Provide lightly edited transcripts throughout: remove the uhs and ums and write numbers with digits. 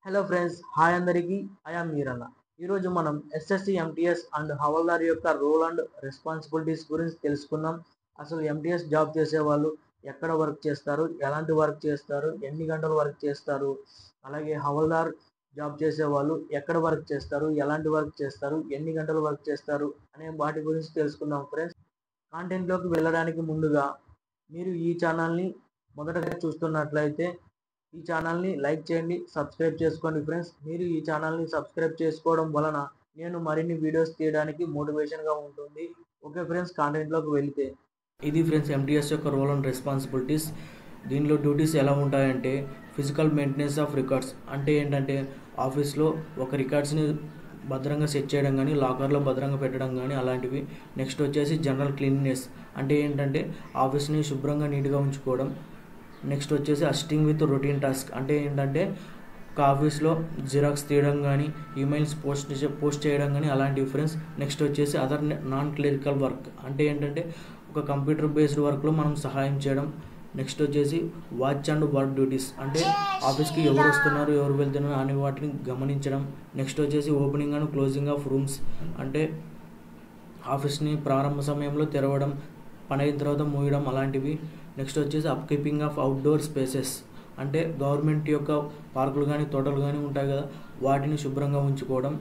Hello friends, hi అందరికీ. I am మీరన్న. ఈరోజు మనం ఎస్ఎస్సి ఎంటీఎస్ అండ్ హవల్దార్ యొక్క రోల్ అండ్ రెస్పాన్సిబిలిటీస్ గురించి తెలుసుకుందాం. అసలు ఎంటీఎస్ జాబ్ చేసే వాళ్ళు ఎక్కడ వర్క్ చేస్తారు, ఎలాంటి వర్క్ చేస్తారు, ఎన్ని గంటలు వర్క్ చేస్తారు, అలాగే హవల్దార్ జాబ్ చేసే వాళ్ళు ఎక్కడ వర్క్ చేస్తారు, ఎలాంటి వర్క్ చేస్తారు, ఎన్ని గంటలు వర్క్ చేస్తారు అనే వాటి గురించి తెలుసుకుందాం ఫ్రెండ్స్. కాంటెంట్లోకి వెళ్ళడానికి ముందుగా మీరు ఈ ఛానల్ని మొదటగా చూస్తున్నట్లయితే ఈ ఛానల్ని లైక్ చేయండి, సబ్స్క్రైబ్ చేసుకోండి ఫ్రెండ్స్. మీరు ఈ ఛానల్ని సబ్స్క్రైబ్ చేసుకోవడం వలన నేను మరిన్ని వీడియోస్ తీయడానికి మోటివేషన్గా ఉంటుంది. ఓకే ఫ్రెండ్స్, కాంటెంట్లోకి వెళితే ఇది ఫ్రెండ్స్ ఎంటీఎస్ యొక్క రోల్ అండ్ రెస్పాన్సిబిలిటీస్. దీనిలో డ్యూటీస్ ఎలా ఉంటాయంటే ఫిజికల్ మెయింటెనెన్స్ ఆఫ్ రికార్డ్స్ అంటే ఏంటంటే ఆఫీస్లో ఒక రికార్డ్స్ని భద్రంగా సెట్ చేయడం కానీ లాకర్లో భద్రంగా పెట్టడం కానీ అలాంటివి. నెక్స్ట్ వచ్చేసి జనరల్ క్లీన్లీనెస్ అంటే ఏంటంటే ఆఫీస్ని శుభ్రంగా నీట్గా ఉంచుకోవడం. నెక్స్ట్ వచ్చేసి అసిస్టింగ్ విత్ రొటీన్ టాస్క్ అంటే ఏంటంటే ఒక ఆఫీస్లో జిరాక్స్ తీయడం కానీ ఈమెయిల్స్ పోస్ట్ చేయడం కానీ అలాంటి ఫ్రెండ్స్. నెక్స్ట్ వచ్చేసి అదర్ నాన్ క్లరికల్ వర్క్ అంటే ఏంటంటే ఒక కంప్యూటర్ బేస్డ్ వర్క్లో మనం సహాయం చేయడం. నెక్స్ట్ వచ్చేసి వాచ్ అండ్ వర్క్ డ్యూటీస్ అంటే ఆఫీస్కి ఎవరు వస్తున్నారు ఎవరు వెళ్తున్నారు అనే వాటిని గమనించడం. నెక్స్ట్ వచ్చేసి opening and closing of rooms అంటే ఆఫీస్ని ప్రారంభ సమయంలో తెరవడం, పని అయిన తర్వాత మూయడం అలాంటివి. నెక్స్ట్ వచ్చేసి up keeping of outdoor spaces అంటే గవర్నమెంట్ యొక్క పార్కులు కానీ తోటలు కానీ ఉంటాయి కదా, వాటిని శుభ్రంగా ఉంచుకోవడం.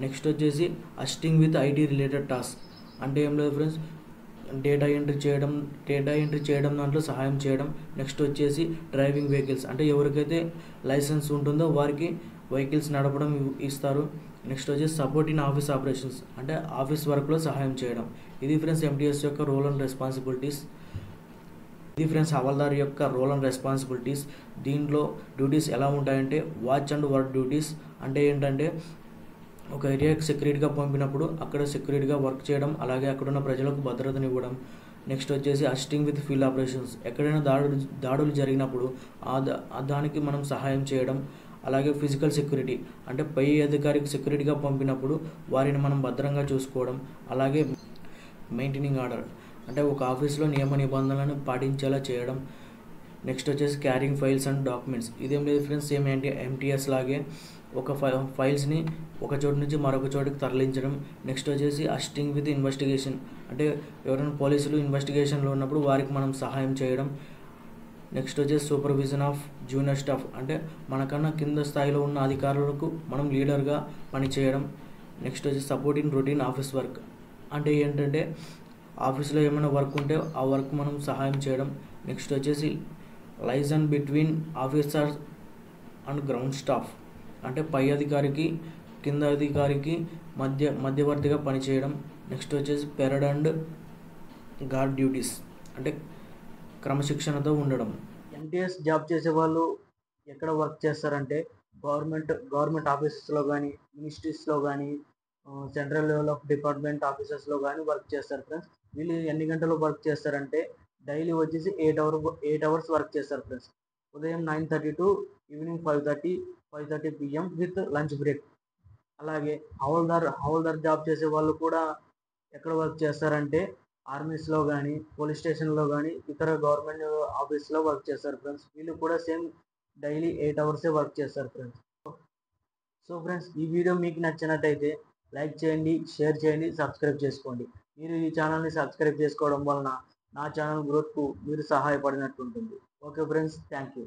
నెక్స్ట్ వచ్చేసి assisting with IT related task అంటే ఏం లేదు ఫ్రెండ్స్, డేటా ఎంట్రీ చేయడం దాంట్లో సహాయం చేయడం. నెక్స్ట్ వచ్చేసి డ్రైవింగ్ వెహికల్స్ అంటే ఎవరికైతే లైసెన్స్ ఉంటుందో వారికి వెహికల్స్ నడపడం ఇస్తారు. నెక్స్ట్ వచ్చేసి సపోర్ట్ ఇన్ ఆఫీస్ ఆపరేషన్స్ అంటే ఆఫీస్ వర్క్లో సహాయం చేయడం. ఇది ఫ్రెండ్స్ ఎంటీఎస్ యొక్క రోల్ అండ్ రెస్పాన్సిబిలిటీస్. ఇది ఫ్రెండ్స్ హవల్దార్ యొక్క రోల్ అండ్ రెస్పాన్సిబిలిటీస్. దీంట్లో డ్యూటీస్ ఎలా ఉంటాయంటే వాచ్ అండ్ వర్క్ డ్యూటీస్ అంటే ఏంటంటే ఒక ఏరియాకి సెక్యూరిటీగా పంపినప్పుడు అక్కడ సెక్యూరిటీగా వర్క్ చేయడం, అలాగే అక్కడున్న ప్రజలకు భద్రతనివ్వడం. నెక్స్ట్ వచ్చేసి అసిస్టింగ్ విత్ ఫీల్డ్ ఆపరేషన్స్ ఎక్కడైనా దాడులు జరిగినప్పుడు దానికి మనం సహాయం చేయడం. అలాగే ఫిజికల్ సెక్యూరిటీ అంటే పై అధికారికి సెక్యూరిటీగా పంపినప్పుడు వారిని మనం భద్రంగా చూసుకోవడం. అలాగే మెయింటైనింగ్ ఆర్డర్ అంటే ఒక ఆఫీస్లో నియమ నిబంధనలను పాటించేలా చేయడం. నెక్స్ట్ వచ్చేసి క్యారింగ్ ఫైల్స్ అండ్ డాక్యుమెంట్స్. ఇదేం లేదు ఫ్రెండ్స్, సేమ్ ఎంటీఎస్ లాగే ఒక ఫైల్స్ని ఒక చోటు నుంచి మరొక చోటుకి తరలించడం. నెక్స్ట్ వచ్చేసి అసిస్టింగ్ విత్ ఇన్వెస్టిగేషన్ అంటే ఎవరైనా పోలీసులు ఇన్వెస్టిగేషన్లో ఉన్నప్పుడు వారికి మనం సహాయం చేయడం. నెక్స్ట్ వచ్చేసి సూపర్విజన్ ఆఫ్ జూనియర్ స్టాఫ్ అంటే మనకన్నా కింద స్థాయిలో ఉన్న అధికారులకు మనం లీడర్గా పనిచేయడం. నెక్స్ట్ వచ్చేసి support in routine office work అంటే ఏంటంటే ఆఫీస్లో ఏమైనా వర్క్ ఉంటే ఆ వర్క్ మనం సహాయం చేయడం. నెక్స్ట్ వచ్చేసి liaison between officers and ground staff అంటే పై అధికారికి కింద అధికారికి మధ్యవర్తిగా పనిచేయడం. నెక్స్ట్ వచ్చేసి పెరడ్ అండ్ గార్డ్ డ్యూటీస్ అంటే క్రమశిక్షణతో ఉండడం. ఎంటీఎస్ జాబ్ చేసే వాళ్ళు ఎక్కడ వర్క్ చేస్తారంటే గవర్నమెంట్ ఆఫీసెస్లో కానీ, మినిస్ట్రీస్లో కానీ, సెంట్రల్ లెవెల్ ఆఫ్ డిపార్ట్మెంట్ ఆఫీసెస్లో కానీ వర్క్ చేస్తారు ఫ్రెండ్స్. వీళ్ళు ఎన్ని గంటలు వర్క్ చేస్తారంటే డైలీ వచ్చేసి 8 అవర్స్ వర్క్ చేస్తారు ఫ్రెండ్స్. ఉదయం 9:30 to evening 5:30 PM with lunch break. అలాగే హవల్దార్ జాబ్ చేసే వాళ్ళు కూడా ఎక్కడ వర్క్ చేస్తారంటే ఆర్మీస్లో కానీ, పోలీస్ స్టేషన్లో కానీ, ఇతర గవర్నమెంట్ ఆఫీస్లో వర్క్ చేస్తారు ఫ్రెండ్స్. వీళ్ళు కూడా సేమ్ డైలీ 8 అవర్సే వర్క్ చేస్తారు ఫ్రెండ్స్. సో ఫ్రెండ్స్, ఈ వీడియో మీకు నచ్చినట్టయితే లైక్ చేయండి, షేర్ చేయండి, సబ్స్క్రైబ్ చేసుకోండి. మీరు ఈ ఛానల్ని సబ్స్క్రైబ్ చేసుకోవడం వలన నా ఛానల్ గ్రోత్కు మీరు సహాయపడినట్టు ఉంటుంది. Okay friends, thank you.